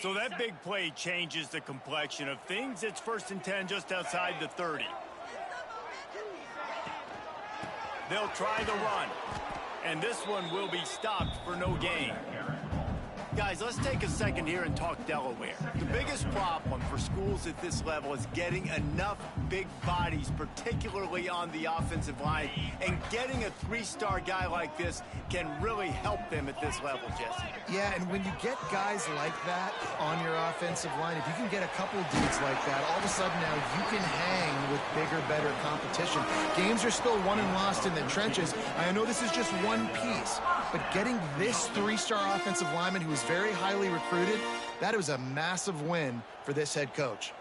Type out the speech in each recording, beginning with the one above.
So that big play changes the complexion of things. It's 1st and 10 just outside the 30. They'll try the run. And this one will be stopped for no gain. Guys, let's take a second here and talk Delaware. The biggest problem for schools at this level is getting enough big bodies, particularly on the offensive line. And getting a 3-star guy like this can really help them at this level, Jesse. Yeah, and when you get guys like that on your offensive line, if you can get a couple dudes like that, all of a sudden now you can hang with bigger, better competition. Games are still won and lost in the trenches. I know this is just one piece, but getting this 3-star offensive lineman who is very highly recruited, that was a massive win for this head coach.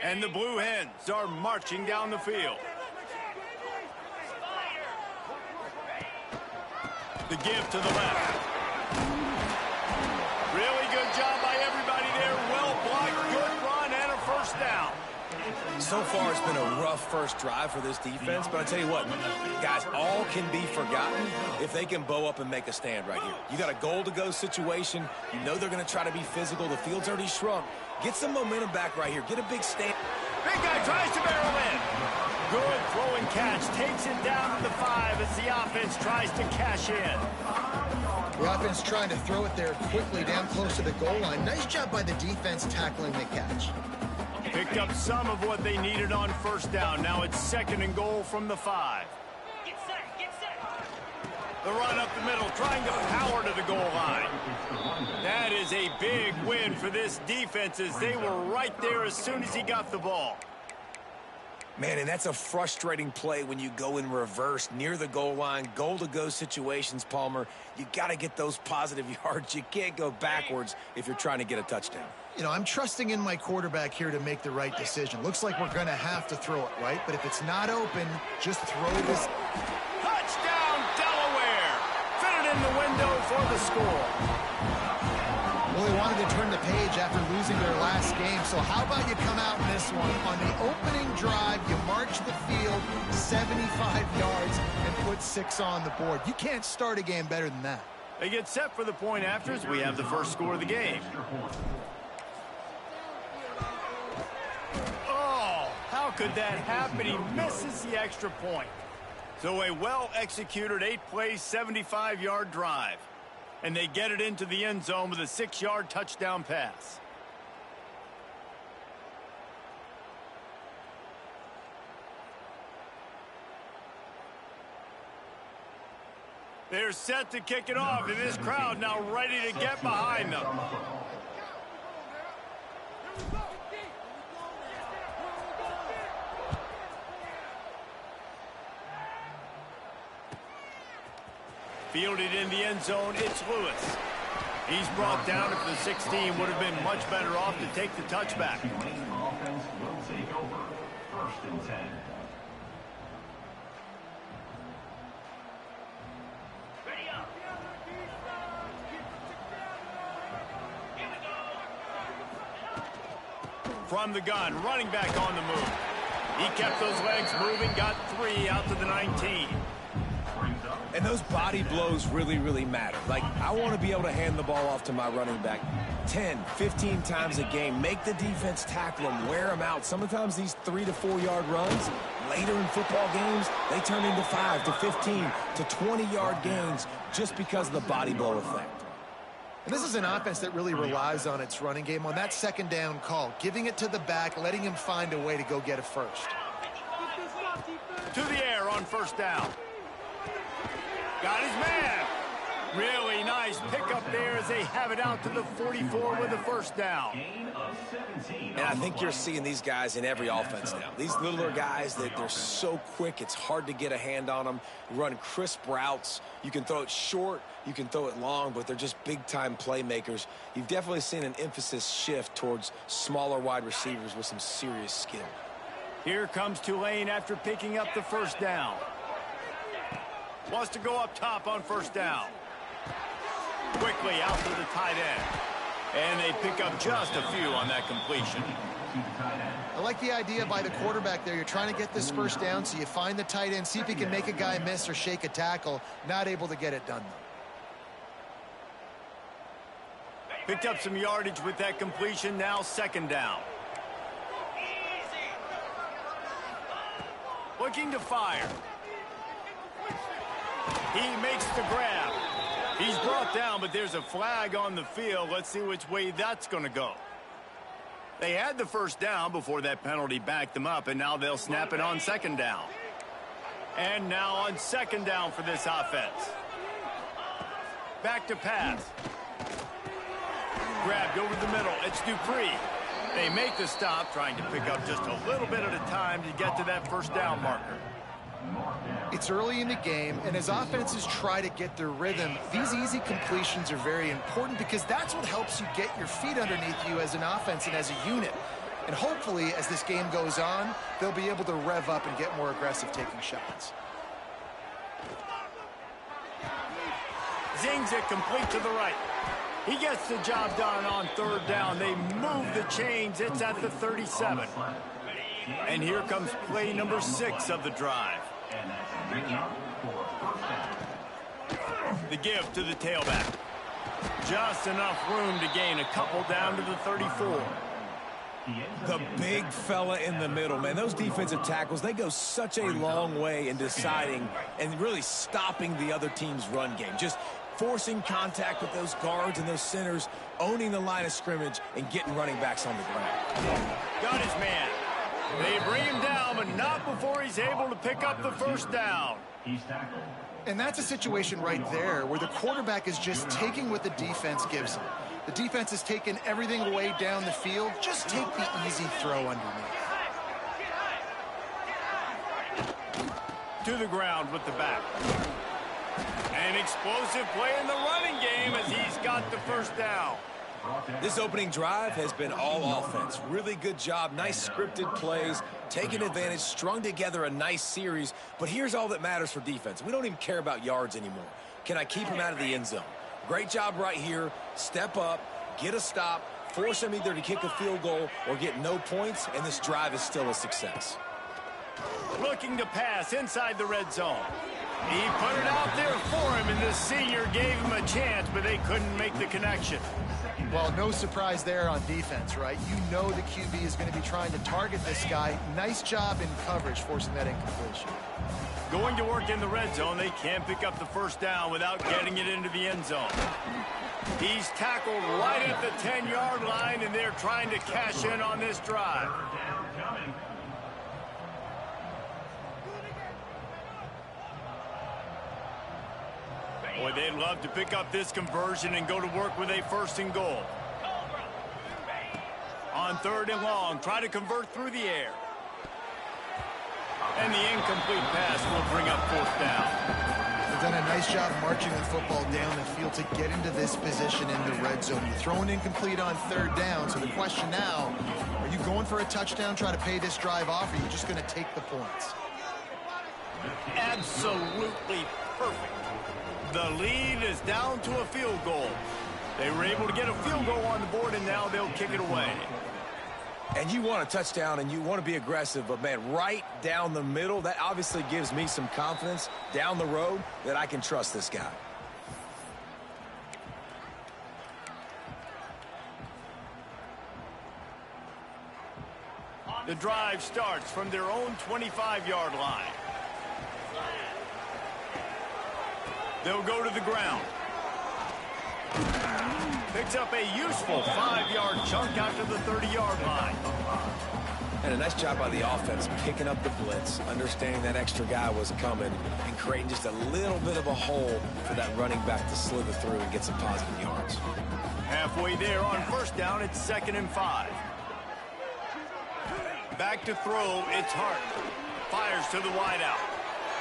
And the Blue Hens are marching down the field. The give to the left. Really good job by everybody there. Well blocked, good run, and a 1st down. So far, it's been a rough first drive for this defense, but I tell you what, guys, all can be forgotten if they can bow up and make a stand right here. You got a goal-to-go situation. You know they're going to try to be physical. The field's already shrunk. Get some momentum back right here. Get a big stand. Big guy tries to barrel in. Good throwing catch. Takes it down to the 5 as the offense tries to cash in. The offense trying to throw it there quickly down close to the goal line. Nice job by the defense tackling the catch. Picked up some of what they needed on 1st down. Now it's 2nd and goal from the 5. Get set, get set. The run up the middle, trying to power to the goal line. That is a big win for this defense as they were right there as soon as he got the ball. Man, and that's a frustrating play when you go in reverse near the goal line. Goal-to-go situations, Palmer. You got to get those positive yards. You can't go backwards if you're trying to get a touchdown. You know, I'm trusting in my quarterback here to make the right decision. Looks like we're going to have to throw it, right? But if it's not open, just throw this. Touchdown, Delaware! Fit it in the window for the score. Well, they wanted to turn the page after losing their last game, so how about you come out in this one? On the opening drive, you march the field 75 yards and put 6 on the board. You can't start a game better than that. They get set for the point afters. We have the first score of the game. Oh, how could that happen? He misses the extra point. So a well-executed 8-play, 75-yard drive. And they get it into the end zone with a 6-yard touchdown pass. They're set to kick it off, and this crowd now ready to get behind them. Fielded in the end zone, it's Lewis. He's brought down if the 16 would have been much better off to take the touchback. Offense will take over. 1st and 10. Ready up. Here we go. From the gun, running back on the move. He kept those legs moving, got 3 out to the 19. And those body blows really, really matter. Like, I want to be able to hand the ball off to my running back 10, 15 times a game. Make the defense tackle them, wear them out. Sometimes these 3 to 4 yard runs, later in football games, they turn into 5 to 15 to 20-yard gains just because of the body blow effect. And this is an offense that really relies on its running game on that 2nd down call, giving it to the back, letting him find a way to go get it first. To the air on 1st down. Got his man. Really nice pickup there as they have it out to the 44 with the 1st down. And I think you're seeing these guys in every offense now. These littler guys, they're so quick, it's hard to get a hand on them. Run crisp routes. You can throw it short, you can throw it long, but they're just big-time playmakers. You've definitely seen an emphasis shift towards smaller wide receivers with some serious skill. Here comes Tulane after picking up the 1st down. Wants to go up top on 1st down. Quickly out to the tight end. And they pick up just a few on that completion. I like the idea by the quarterback there. You're trying to get this first down, so you find the tight end, see if he can make a guy miss or shake a tackle. Not able to get it done, though. Picked up some yardage with that completion. Now second down. Looking to fire. He makes the grab. He's brought down, but there's a flag on the field. Let's see which way that's going to go. They had the first down before that penalty backed them up, and now they'll snap it on second down. And now on second down for this offense. Back to pass. Grabbed over the middle. It's Dupree. They make the stop, trying to pick up just a little bit at a time to get to that first down marker. It's early in the game, and as offenses try to get their rhythm, these easy completions are very important because that's what helps you get your feet underneath you as an offense and as a unit. And hopefully, as this game goes on, they'll be able to rev up and get more aggressive taking shots. Zings it complete to the right. He gets the job done on third down. They move the chains. It's at the 37. And here comes play number 6 of the drive. The give to the tailback. Just enough room to gain a couple down to the 34. The big fella in the middle, man. Those defensive tackles, they go such a long way in deciding and really stopping the other team's run game. Just forcing contact with those guards and those centers, owning the line of scrimmage, and getting running backs on the ground. Got his man. They bring him down, but not before he's able to pick up the first down. And that's a situation right there where the quarterback is just taking what the defense gives him. The defense is taking everything away down the field. Just take the easy throw underneath. To the ground with the back. An explosive play in the running game as he's got the first down. This opening drive has been all offense. Really good job. Nice scripted plays, taking advantage, strung together a nice series. But here's all that matters for defense. We don't even care about yards anymore. Can I keep him out of the end zone? Great job right here. Step up, get a stop, force him either to kick a field goal or get no points, and this drive is still a success. Looking to pass inside the red zone. He put it out there for him, and the senior gave him a chance, but they couldn't make the connection. Well, no surprise there on defense, right? You know the QB is going to be trying to target this guy. Nice job in coverage, forcing that incompletion. Going to work in the red zone. They can't pick up the first down without getting it into the end zone. He's tackled right at the 10-yard line, and they're trying to cash in on this drive. Boy, they'd love to pick up this conversion and go to work with a first and goal. On third and long, try to convert through the air. And the incomplete pass will bring up fourth down. They've done a nice job marching the football down the field to get into this position in the red zone. You throw an incomplete on third down, so the question now, are you going for a touchdown, try to pay this drive off, or are you just going to take the points? Absolutely perfect. The lead is down to a field goal. They were able to get a field goal on the board, and now they'll kick it away. And you want a touchdown, and you want to be aggressive, but, man, right down the middle, that obviously gives me some confidence down the road that I can trust this guy. The drive starts from their own 25-yard line. They'll go to the ground. Picks up a useful 5-yard chunk out to the 30-yard line. And a nice job by the offense picking up the blitz, understanding that extra guy was coming, and creating just a little bit of a hole for that running back to slither through and get some positive yards. Halfway there on first down, it's 2nd and 5. Back to throw, it's Hart. Fires to the wideout.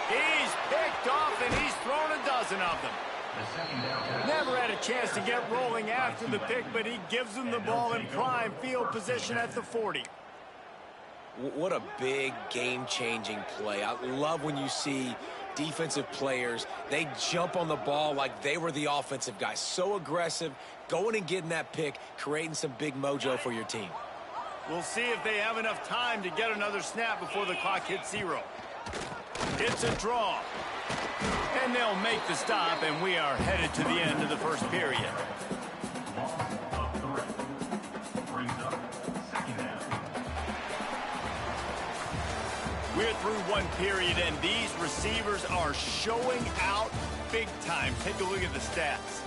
He's picked off, and he's thrown a dozen of them. Never had a chance to get rolling after the pick, but he gives them the ball in prime field position at the 40. What a big game-changing play. I love when you see defensive players, they jump on the ball like they were the offensive guys. So aggressive, going and getting that pick, creating some big mojo for your team. We'll see if they have enough time to get another snap before the clock hits 0. It's a draw. And they'll make the stop, and we are headed to the end of the first period. Brings up second down. We're through one period, and these receivers are showing out big time. Take a look at the stats.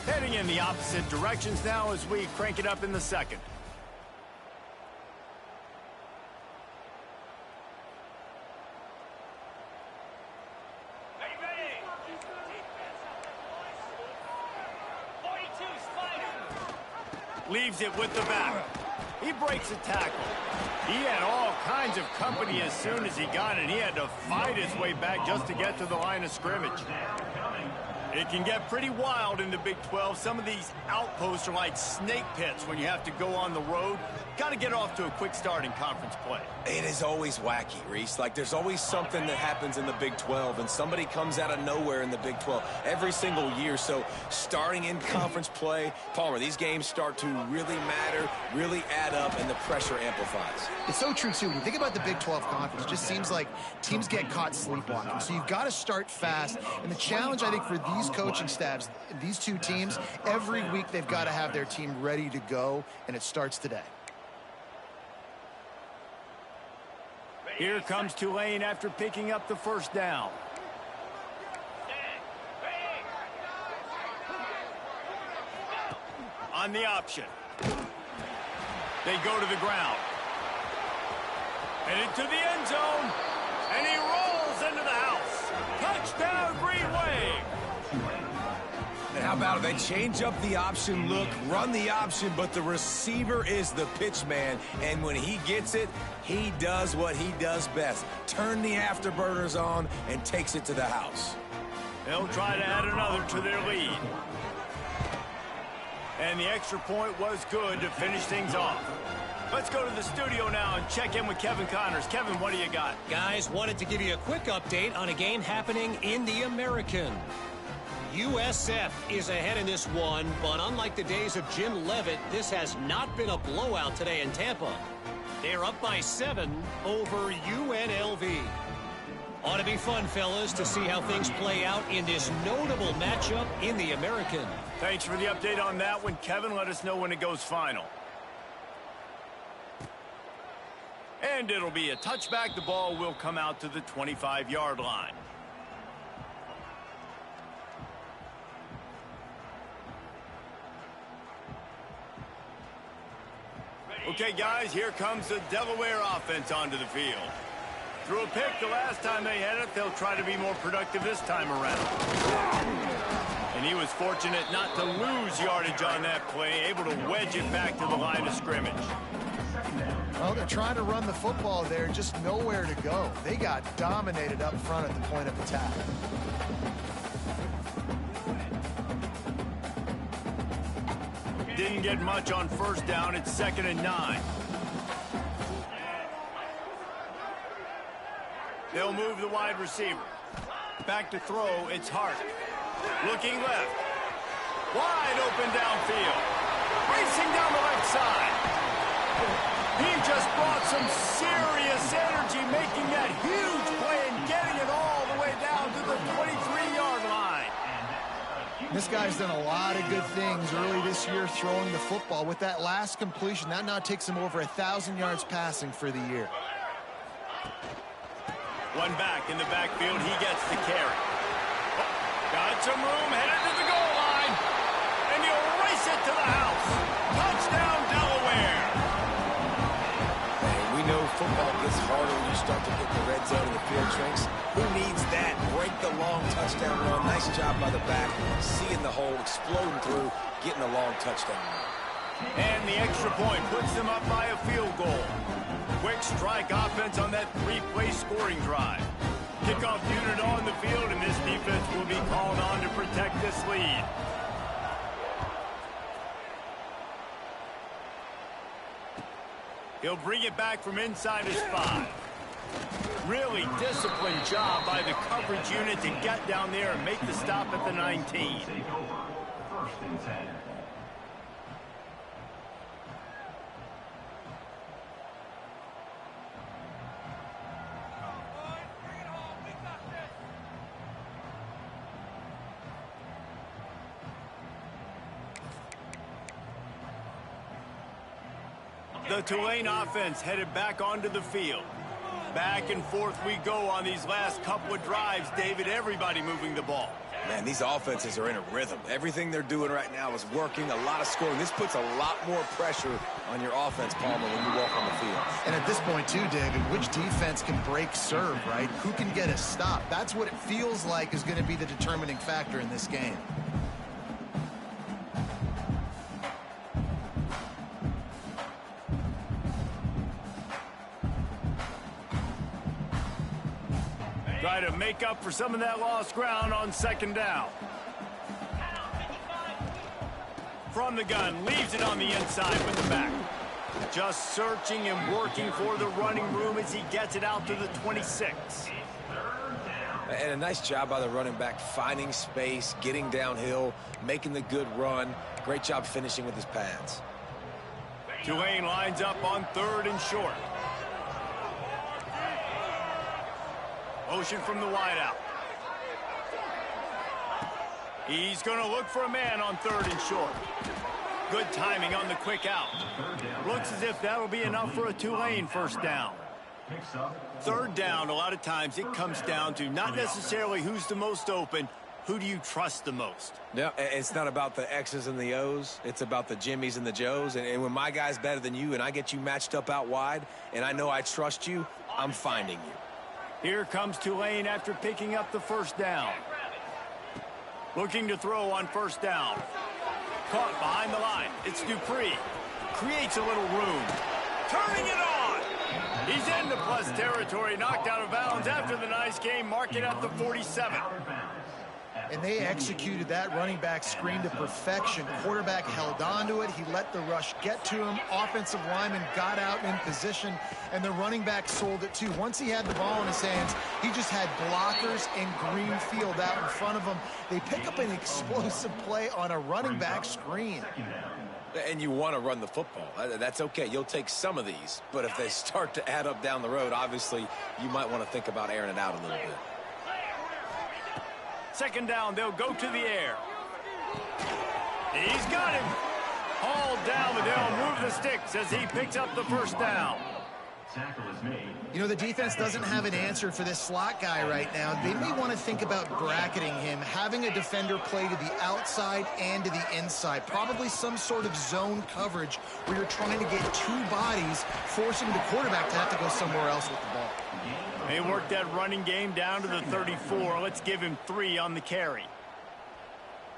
Heading in the opposite directions now as we crank it up in the second. Leaves it with the back. He breaks a tackle. He had all kinds of company as soon as he got it. He had to fight his way back just to get to the line of scrimmage. It can get pretty wild in the Big 12. Some of these outposts are like snake pits when you have to go on the road. Got to get off to a quick start in conference play. It is always wacky, Reese. Like, there's always something that happens in the Big 12, and somebody comes out of nowhere in the Big 12 every single year. So, starting in conference play, Palmer, these games start to really matter, really add up, and the pressure amplifies. It's so true, too. When you think about the Big 12 conference, it just seems like teams get caught sleepwalking. So you've got to start fast. And the challenge, I think, for these coaching staffs, these two teams, every week they've got to have their team ready to go, and it starts today. Here comes Tulane after picking up the first down. On the option. They go to the ground. And into the end zone. And he rolls into the house. Touchdown, Green Wave. And how about it? They change up the option look, run the option, but the receiver is the pitch man. And when he gets it, he does what he does best. Turn the afterburners on and takes it to the house. They'll try to add another to their lead. And the extra point was good to finish things off. Let's go to the studio now and check in with Kevin Connors. Kevin, what do you got? Guys, wanted to give you a quick update on a game happening in the American. USF is ahead in this one, but unlike the days of Jim Leavitt, this has not been a blowout today in Tampa. They're up by 7 over UNLV. Ought to be fun, fellas, to see how things play out in this notable matchup in the American. Thanks for the update on that one, Kevin. Let us know when it goes final. And it'll be a touchback. The ball will come out to the 25-yard line. Okay, guys, here comes the Delaware offense onto the field. Threw a pick the last time they had it. They'll try to be more productive this time around. And he was fortunate not to lose yardage on that play, able to wedge it back to the line of scrimmage. Well, they're trying to run the football there, just nowhere to go. They got dominated up front at the point of attack. Didn't get much on first down. It's 2nd and 9. They'll move the wide receiver. Back to throw, it's Hart. Looking left. Wide open downfield. Racing down the left side. He just brought some serious energy, making that huge play and getting it all the way down to the 23-yard line. This guy's done a lot of good things early this year throwing the football. With that last completion, that now takes him over 1,000 yards passing for the year. One back in the backfield, he gets the carry. Got some room, headed to the goal line. And he'll race it to the house. Touchdown, Delaware. Hey, we know football gets harder when you start to hit the red zone and the field shrinks. Who needs that? Break the long touchdown run. Nice job by the back. Seeing the hole, exploding through, getting a long touchdown run. And the extra point puts them up by a field goal. Quick strike offense on that 3-play scoring drive. Kickoff unit on the field, and this defense will be called on to protect this lead. He'll bring it back from inside his 5. Really disciplined job by the coverage unit to get down there and make the stop at the 19. Take over. 1st and 10. The Tulane offense headed back onto the field. Back and forth we go on these last couple of drives, David. Everybody moving the ball. Man, these offenses are in a rhythm. Everything they're doing right now is working, a lot of scoring. This puts a lot more pressure on your offense, Palmer, when you walk on the field. And at this point, too, David, which defense can break serve, right? Who can get a stop? That's what it feels like is going to be the determining factor in this game. Try to make up for some of that lost ground on second down. From the gun, leaves it on the inside with the back. Just searching and working for the running room as he gets it out to the 26. And a nice job by the running back, finding space, getting downhill, making the good run. Great job finishing with his pads. Tulane lines up on 3rd and short. Motion from the wideout. He's going to look for a man on 3rd and short. Good timing on the quick out. Looks as if that'll be enough for a Tulane first down. 3rd down, a lot of times it comes down to not necessarily who's the most open, who do you trust the most? Yeah, it's not about the X's and the O's. It's about the Jimmies and the Joes. And when my guy's better than you and I get you matched up out wide and I know I trust you, I'm finding you. Here comes Tulane after picking up the first down. Looking to throw on first down. Caught behind the line. It's Dupree. Creates a little room. Turning it on. He's into plus territory. Knocked out of bounds after the nice game. Mark it at the 47. And they executed that running back screen to perfection. Quarterback held on to it. He let the rush get to him. Offensive lineman got out in position, and the running back sold it too. Once he had the ball in his hands, he just had blockers and green field out in front of him. They pick up an explosive play on a running back screen. And you want to run the football. That's okay. You'll take some of these. But if they start to add up down the road, obviously, you might want to think about airing it out a little bit. Second down, they'll go to the air. He's got him. Hauled down, but they'll move the sticks as he picks up the first down. You know, the defense doesn't have an answer for this slot guy right now. They may want to think about bracketing him, having a defender play to the outside and to the inside. Probably some sort of zone coverage where you're trying to get two bodies, forcing the quarterback to have to go somewhere else with the ball. They worked that running game down to the 34. Let's give him 3 on the carry.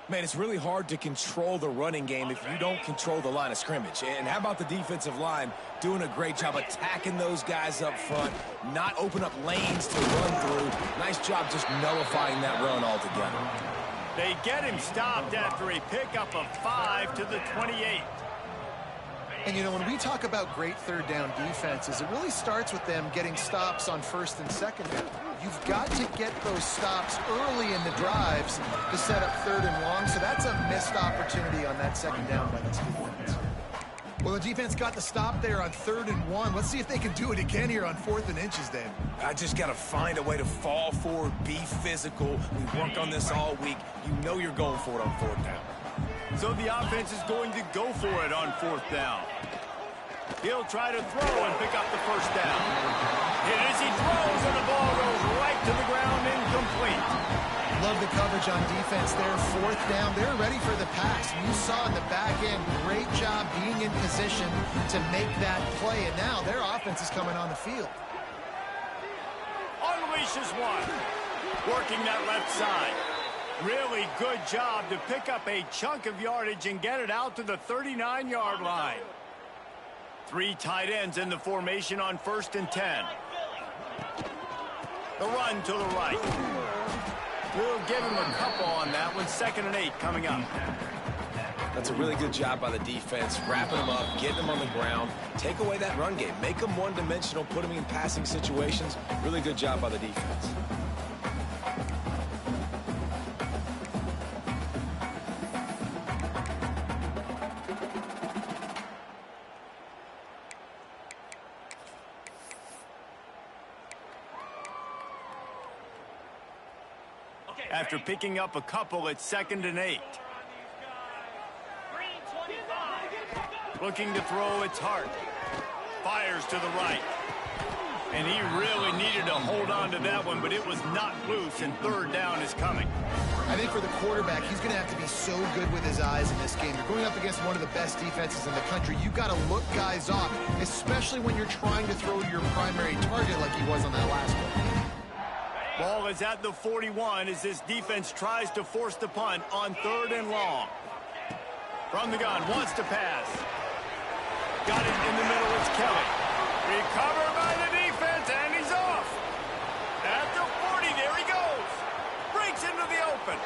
Man, it's really hard to control the running game if you don't control the line of scrimmage. And how about the defensive line doing a great job attacking those guys up front, not open up lanes to run through. Nice job just nullifying that run altogether. They get him stopped after a pickup of 5 to the 28. And, you know, when we talk about great third down defenses, it really starts with them getting stops on first and second down. You've got to get those stops early in the drives to set up 3rd and long, so that's a missed opportunity on that second down by this defense. Well, the defense got the stop there on 3rd and 1. Let's see if they can do it again here on 4th and inches, Dave. I just got to find a way to fall forward, be physical. We worked on this all week. You know you're going for it on 4th down. So the offense is going to go for it on 4th down. He'll try to throw and pick up the first down. And as he throws, and the ball goes right to the ground, incomplete. Love the coverage on defense there. 4th down. They're ready for the pass. You saw in the back end, great job being in position to make that play. And now their offense is coming on the field. Unleashes one. Working that left side. Really good job to pick up a chunk of yardage and get it out to the 39-yard line. 3 tight ends in the formation on 1st and 10. The run to the right. We'll give him a couple on that one. 2nd and 8 coming up. That's a really good job by the defense, wrapping them up, getting them on the ground. Take away that run game. Make them one-dimensional, put them in passing situations. Really good job by the defense. After picking up a couple, it's 2nd and 8. Looking to throw, it's Hart. Fires to the right. And he really needed to hold on to that one, but it was not loose, and third down is coming. I think for the quarterback, he's going to have to be so good with his eyes in this game. You're going up against one of the best defenses in the country. You've got to look guys off, especially when you're trying to throw to your primary target like he was on that last one. Ball is at the 41 as this defense tries to force the punt on 3rd and long. From the gun, wants to pass. Got it in the middle, it's Kelly. Recovered by the defense, and he's off. At the 40, there he goes. Breaks into the open.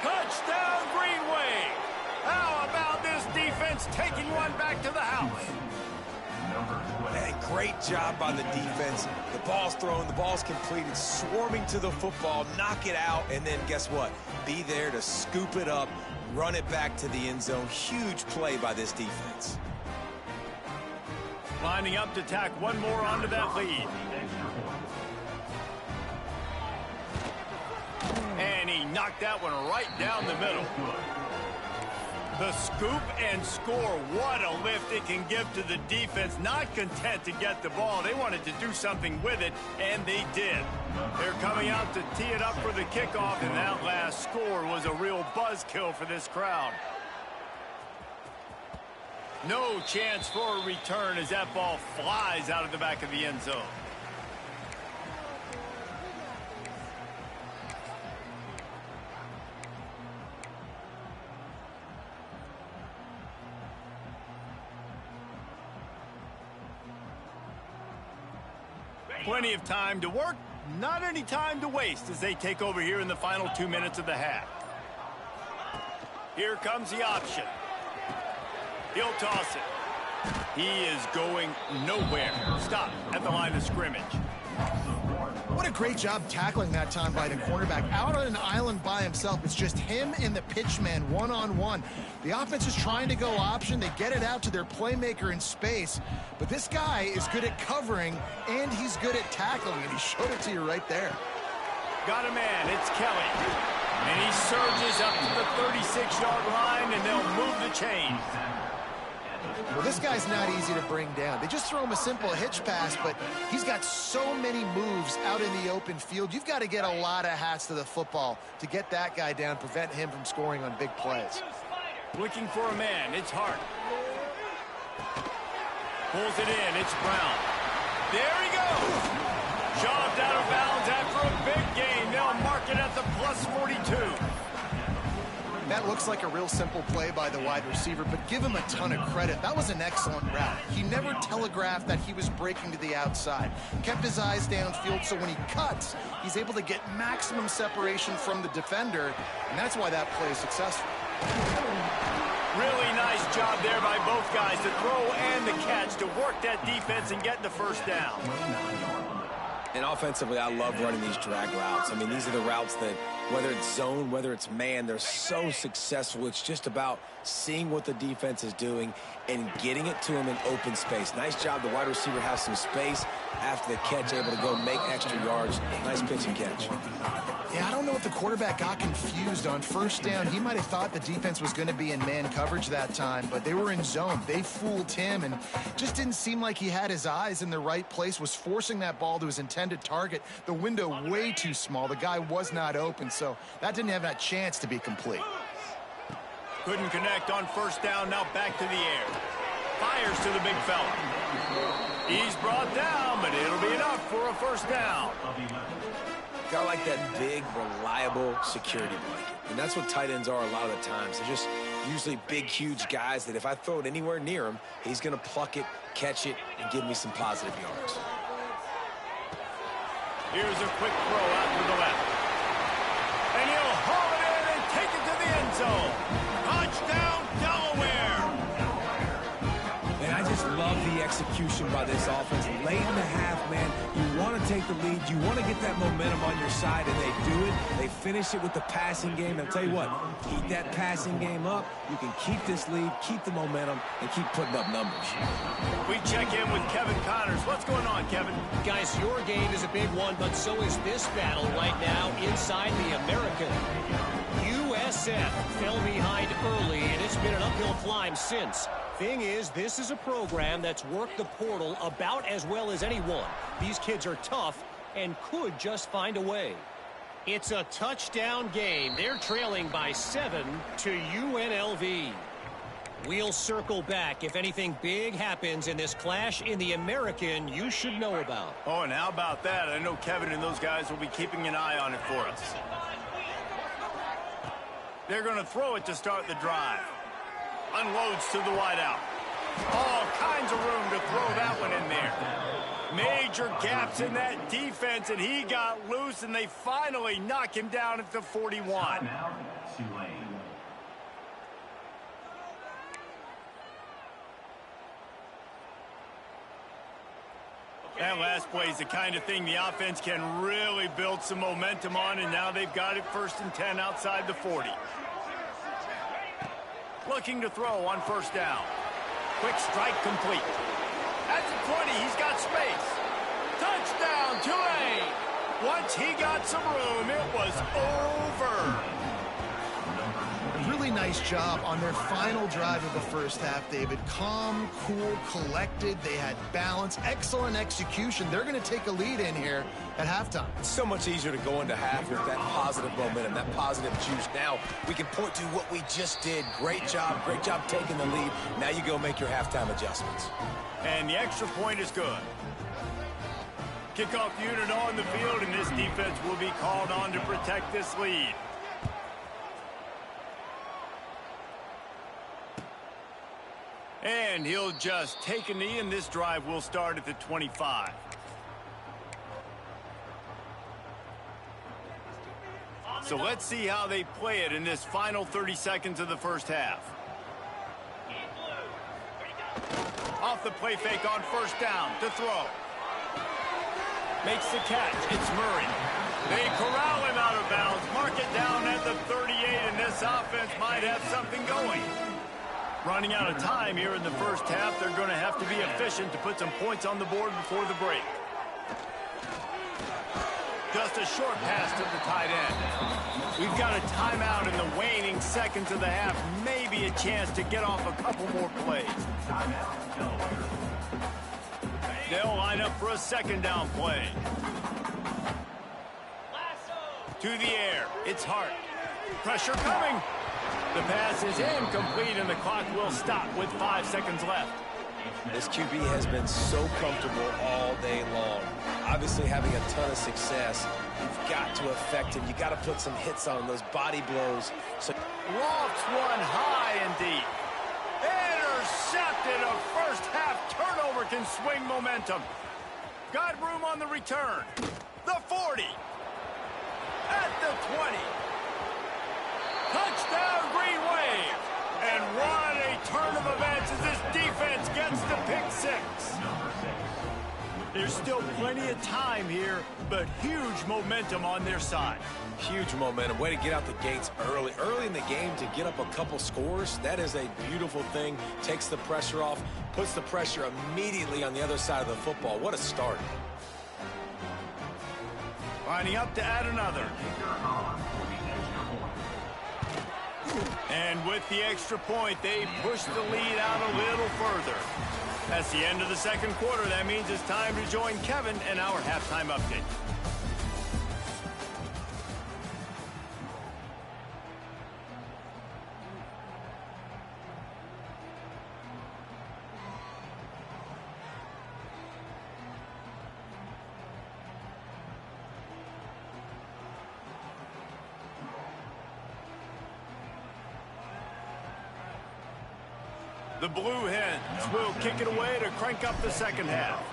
Touchdown, Green Wave. How about this defense taking one back to the house? Hey, great job by the defense. The ball's thrown, the ball's completed, swarming to the football, knock it out, and then guess what? Be there to scoop it up, run it back to the end zone. Huge play by this defense. Lining up to tack one more onto that lead. And he knocked that one right down the middle. The scoop and score, what a lift it can give to the defense. Not content to get the ball. They wanted to do something with it, and they did. They're coming out to tee it up for the kickoff, and that last score was a real buzzkill for this crowd. No chance for a return as that ball flies out of the back of the end zone. Plenty of time to work, not any time to waste as they take over here in the final 2 minutes of the half. Here comes the option. He'll toss it. He is going nowhere. Stop at the line of scrimmage. What a great job tackling that time by the cornerback. Out on an island by himself. It's just him and the pitchman one-on-one. The offense is trying to go option. They get it out to their playmaker in space. But this guy is good at covering, and he's good at tackling, and he showed it to you right there. Got a man. It's Kelly. And he surges up to the 36-yard line, and they'll move the chains. Well, this guy's not easy to bring down. They just throw him a simple hitch pass, but he's got so many moves out in the open field. You've got to get a lot of hats to the football to get that guy down, prevent him from scoring on big plays. Looking for a man. It's Hart. Pulls it in. It's Brown. There he goes. Shoved out of bounds after a big gain. They'll mark it at the plus 42. That looks like a real simple play by the wide receiver, but give him a ton of credit. That was an excellent route. He never telegraphed that he was breaking to the outside. Kept his eyes downfield, so when he cuts, he's able to get maximum separation from the defender, and that's why that play is successful. Really nice job there by both guys, the throw and the catch, to work that defense and get the first down. And offensively, I love running these drag routes. I mean, these are the routes that, whether it's zone, whether it's man, they're so successful. It's just about seeing what the defense is doing and getting it to him in open space. Nice job. The wide receiver has some space after the catch, able to go make extra yards. Nice pitch and catch. Yeah, I don't know if the quarterback got confused on first down. He might have thought the defense was going to be in man coverage that time, but they were in zone. They fooled him, and just didn't seem like he had his eyes in the right place, was forcing that ball to his intended target. The window way too small. The guy was not open, so that didn't have that chance to be complete. Couldn't connect on first down, now back to the air. Fires to the big fella. He's brought down, but it'll be enough for a first down. Got like that big, reliable security blanket. And that's what tight ends are a lot of the times. They're just usually big, huge guys that if I throw it anywhere near him, he's going to pluck it, catch it, and give me some positive yards. Here's a quick throw out to the left. And he'll haul it in and take it to the end zone. Touchdown, Delaware. And I just love the execution by this offense. Late in the half, man, you want to take the lead. You want to get that momentum on your side, and they do it. They finish it with the passing game. And I'll tell you what, keep that passing game up. You can keep this lead, keep the momentum, and keep putting up numbers. We check in with Kevin Connors. What's going on, Kevin? Guys, your game is a big one, but so is this battle right now inside the American. USF fell behind early, and it's been an uphill climb since. Thing is, this is a program that's worked the portal about as well as anyone. These kids are tough and could just find a way. It's a touchdown game. They're trailing by 7 to UNLV. We'll circle back if anything big happens in this clash in the American you should know about. Oh, and how about that? I know Kevin and those guys will be keeping an eye on it for us. They're going to throw it to start the drive. Unloads to the wideout. All kinds of room to throw that one in there. Major gaps in that defense, and he got loose, and they finally knock him down at the 41. Now, Tulane. That last play is the kind of thing the offense can really build some momentum on, and now they've got it 1st and 10 outside the 40. Looking to throw on 1st down. Quick strike complete. At the 20, he's got space. Touchdown, Tulane! Once he got some room, it was over. Really nice job on their final drive of the first half, David. Calm, cool, collected. They had balance, excellent execution. They're going to take a lead in here at halftime. It's so much easier to go into half with that positive momentum, that positive juice. Now we can point to what we just did. Great job taking the lead. Now you go make your halftime adjustments. And the extra point is good. Kickoff unit on the field, and this defense will be called on to protect this lead. And he'll just take a knee, and this drive will start at the 25. So let's see how they play it in this final 30 seconds of the first half. Off the play fake on 1st down to throw. Makes the catch. It's Murray. They corral him out of bounds. Mark it down at the 38, and this offense might have something going. Running out of time here in the first half. They're going to have to be efficient to put some points on the board before the break. Just a short pass to the tight end. We've got a timeout in the waning seconds of the half. Maybe a chance to get off a couple more plays. They'll line up for a 2nd down play. To the air. It's Hart. Pressure coming. The pass is incomplete, and the clock will stop with 5 seconds left. This QB has been so comfortable all day long. Obviously having a ton of success. You've got to affect him. You've got to put some hits on him, those body blows. So Lofts one high and deep. Intercepted. A first half turnover can swing momentum. Got room on the return. The 40. At the 20. Touchdown, Green Wave. And what a turn of events as this defense gets the pick 6. There's still plenty of time here, but huge momentum on their side. huge momentum. Way to get out the gates early. Early in the game to get up a couple scores, that is a beautiful thing. Takes the pressure off, puts the pressure immediately on the other side of the football. What a start. Lining up to add another. And with the extra point, they push the lead out a little further. That's the end of the second quarter. That means it's time to join Kevin in our halftime update. The Blue Hens will kick it away to crank up the second half.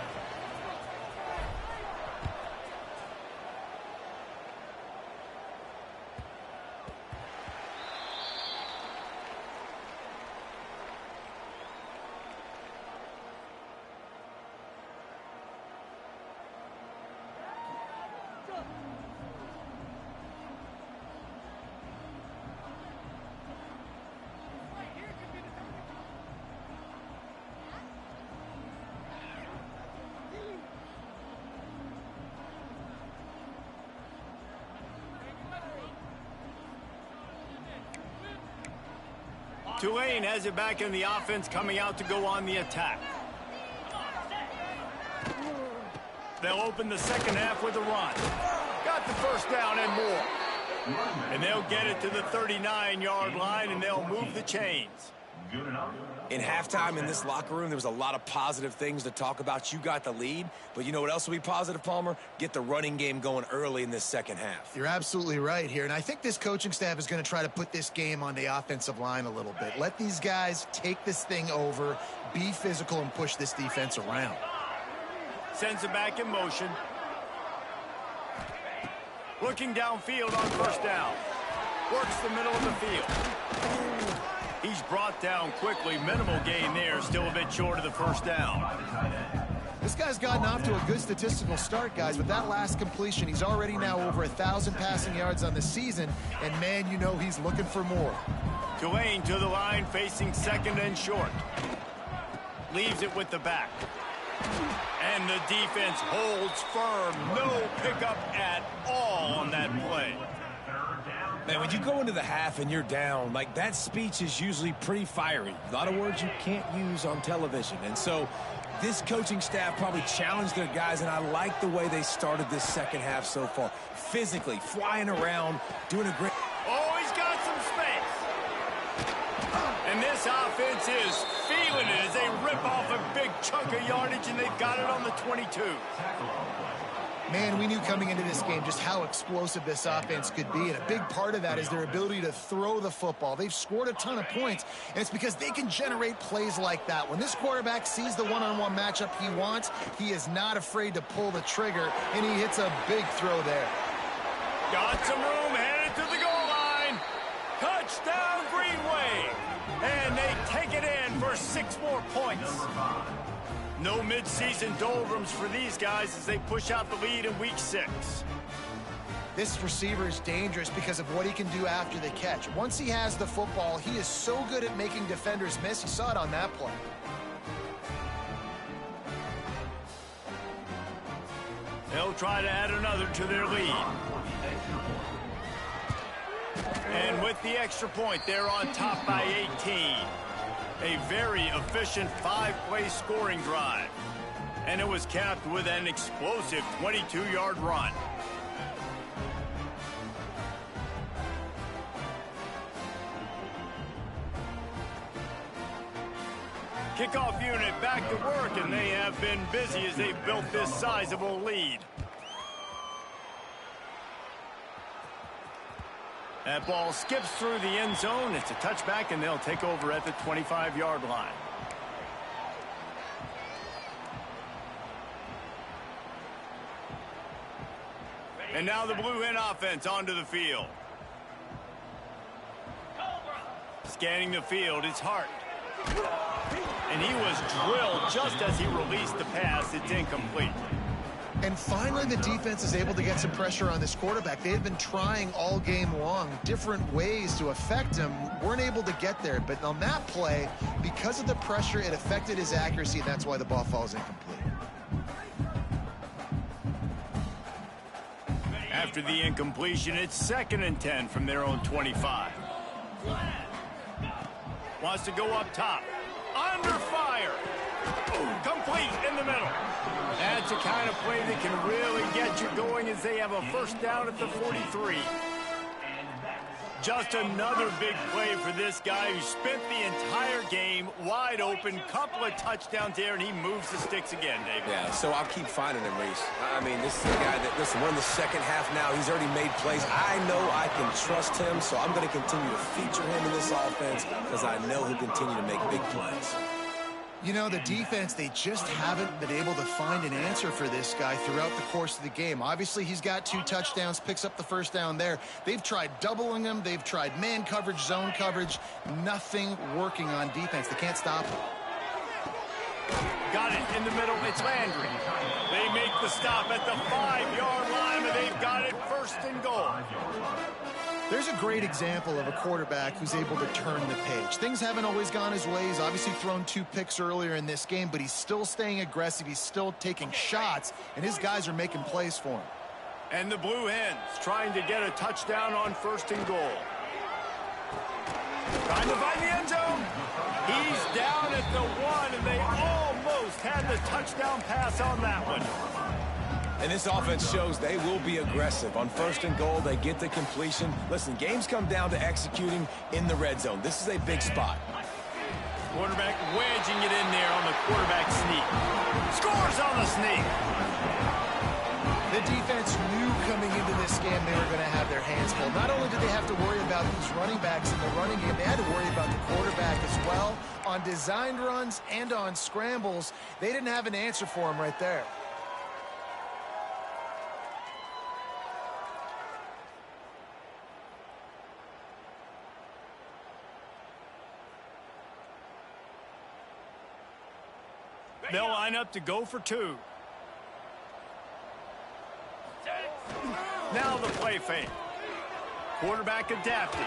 Tulane has it back in the offense, coming out to go on the attack. They'll open the second half with a run. Got the first down and more. And they'll get it to the 39-yard line, and they'll move the chains. Good enough. In halftime in this locker room, there was a lot of positive things to talk about. You got the lead, but you know what else will be positive, Palmer? Get the running game going early in this second half. You're absolutely right here, and I think this coaching staff is going to try to put this game on the offensive line a little bit. Let these guys take this thing over, be physical, and push this defense around. Sends it back in motion. Looking downfield on first down. Works the middle of the field. He's brought down quickly. Minimal gain there. Still a bit short of the first down. This guy's gotten off to a good statistical start, guys. With that last completion, he's already now over 1,000 passing yards on the season. And, man, you know he's looking for more. Tulane to the line, facing second and short. Leaves it with the back. And the defense holds firm. No pickup at all on that play. Man, when you go into the half and you're down, like, that speech is usually pretty fiery. A lot of words you can't use on television. And so this coaching staff probably challenged their guys, and I like the way they started this second half so far. Physically, flying around, doing a great... Oh, he's got some space. And this offense is feeling it as they rip off a big chunk of yardage, and they've got it on the 22. Man, we knew coming into this game just how explosive this offense could be, and a big part of that is their ability to throw the football. They've scored a ton of points, and it's because they can generate plays like that. When this quarterback sees the one-on-one matchup he wants, he is not afraid to pull the trigger, and he hits a big throw there. Got some room, headed to the goal line. Touchdown, Greenway. And they take it in for 6 more points. No midseason doldrums for these guys as they push out the lead in week 6. This receiver is dangerous because of what he can do after the catch. Once he has the football, he is so good at making defenders miss. You saw it on that play. They'll try to add another to their lead. And with the extra point, they're on top by 18. A very efficient 5-play scoring drive. And it was capped with an explosive 22-yard run. Kickoff unit back to work, and they have been busy as they've built this sizable lead. That ball skips through the end zone. It's a touchback, and they'll take over at the 25-yard line. And now the Blue Hen offense onto the field. Scanning the field, it's Hart. And he was drilled just as he released the pass. It's incomplete. And finally, the defense is able to get some pressure on this quarterback. They had been trying all game long different ways to affect him. Weren't able to get there. But on that play, because of the pressure, it affected his accuracy, and that's why the ball falls incomplete. After the incompletion, it's 2nd and 10 from their own 25. Wants to go up top. Under fire. Complete in the middle. That's a kind of play that can really get you going as they have a first down at the 43. Just another big play for this guy who spent the entire game wide open. Couple of touchdowns there, and he moves the sticks again, David. Yeah, so I'll keep finding him, Reese. I mean, this is the guy that, listen, we're in the second half now. He's already made plays. I know I can trust him, so I'm going to continue to feature him in this offense because I know he'll continue to make big plays. You know, the defense, they just haven't been able to find an answer for this guy throughout the course of the game. Obviously, he's got 2 touchdowns, picks up the first down there. They've tried doubling him. They've tried man coverage, zone coverage. Nothing working on defense. They can't stop him. Got it in the middle. It's Landry. They make the stop at the 5-yard line, and they've got it 1st and goal. There's a great example of a quarterback who's able to turn the page. Things haven't always gone his way. He's obviously thrown 2 picks earlier in this game, but he's still staying aggressive. He's still taking shots, and his guys are making plays for him. And the Blue Hens trying to get a touchdown on 1st and goal. Trying to find the end zone. He's down at the 1, and they almost had the touchdown pass on that one. And this offense shows they will be aggressive. On 1st and goal, they get the completion. Listen, games come down to executing in the red zone. This is a big spot. Quarterback wedging it in there on the quarterback sneak. Scores on the sneak. The defense knew coming into this game they were going to have their hands full. Not only did they have to worry about these running backs in the running game, they had to worry about the quarterback as well. On designed runs and on scrambles, they didn't have an answer for him right there. They'll line up to go for 2. Now the play fake. Quarterback adapting.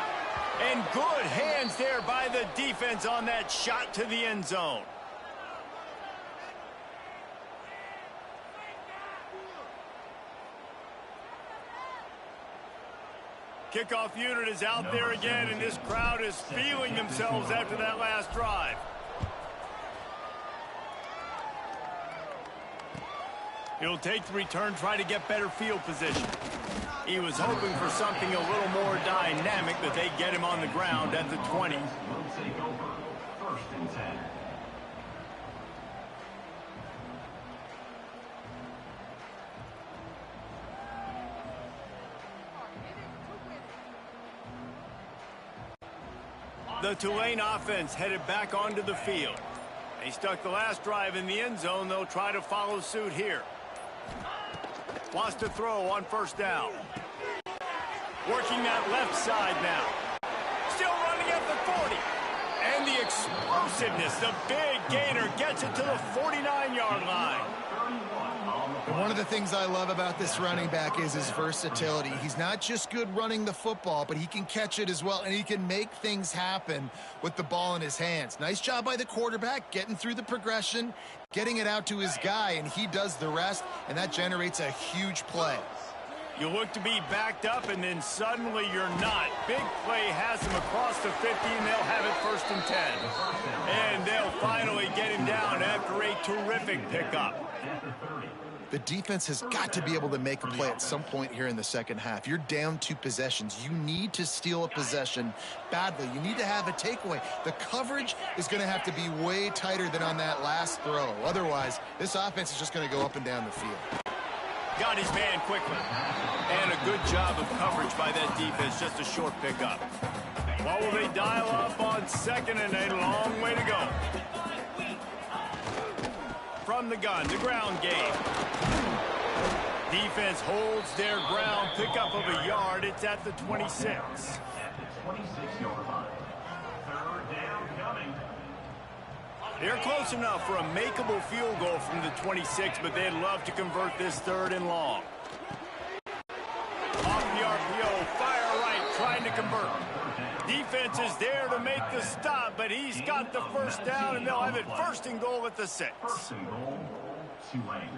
And good hands there by the defense on that shot to the end zone. Kickoff unit is out there again, and this crowd is feeling themselves after that last drive. He'll take the return, try to get better field position. He was hoping for something a little more dynamic, but they get him on the ground at the 20. Will take over. 1st and 10. The Tulane offense headed back onto the field. They stuck the last drive in the end zone. They'll try to follow suit here. Wants to throw on 1st down. Working that left side now. Still running at the 40. And the explosiveness, the big gainer gets it to the 49-yard line. One of the things I love about this running back is his versatility. He's not just good running the football, but he can catch it as well, and he can make things happen with the ball in his hands. Nice job by the quarterback, getting through the progression, getting it out to his guy, and he does the rest, and that generates a huge play. You look to be backed up, and then suddenly you're not. Big play has him across the 50, and they'll have it 1st and 10. And they'll finally get him down after a terrific pickup. The defense has got to be able to make a play at some point here in the second half. You're down 2 possessions. You need to steal a possession badly. You need to have a takeaway. The coverage is going to have to be way tighter than on that last throw. Otherwise, this offense is just going to go up and down the field. Got his man quickly. And a good job of coverage by that defense. Just a short pickup. What will they dial up on 2nd and a long way to go? From the gun, the ground game. Defense holds their ground, pickup of a yard. It's at the 26. At the 26-yard line. 3rd down coming. They're close enough for a makeable field goal from the 26, but they'd love to convert this 3rd and long. Off the RPO, fire right, trying to convert. Defense is there to make the stop, but he's got the 1st down, and they'll have it 1st and goal at the 6. 1st and goal, Tulane.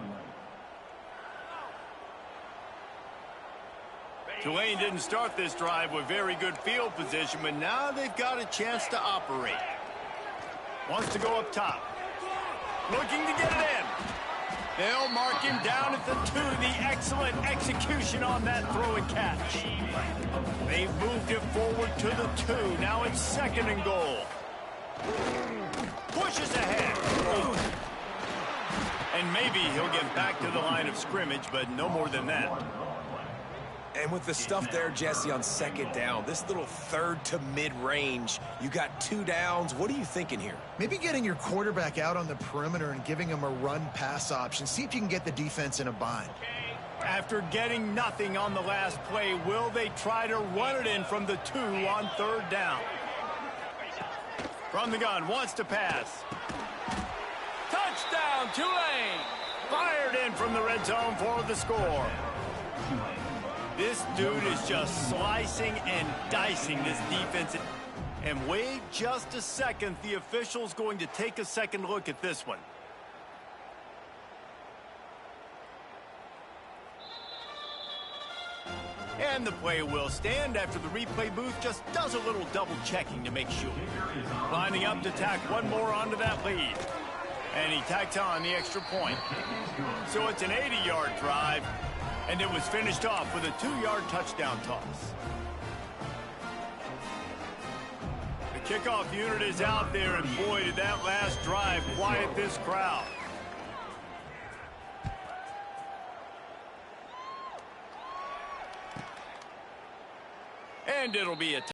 Tulane didn't start this drive with very good field position, but now they've got a chance to operate. Wants to go up top. Looking to get it in. They'll mark him down at the 2. The excellent execution on that throw and catch. They've moved it forward to the 2. Now it's 2nd and goal. Pushes ahead. And maybe he'll get back to the line of scrimmage, but no more than that. And with the stuff there, Jesse, on 2nd down, this little 3rd to mid-range, you got 2 downs. What are you thinking here? Maybe getting your quarterback out on the perimeter and giving him a run-pass option. See if you can get the defense in a bind. After getting nothing on the last play, will they try to run it in from the 2 on 3rd down? From the gun, wants to pass. Touchdown, Tulane! Fired in from the red zone for the score. This dude is just slicing and dicing this defense. And wait just a second. The official's going to take a second look at this one. And the play will stand after the replay booth just does a little double checking to make sure. Lining up to tack one more onto that lead. And he tacks on the extra point. So it's an 80-yard drive, and it was finished off with a 2-yard touchdown toss. The kickoff unit is out there, and boy, did that last drive quiet this crowd. And it'll be a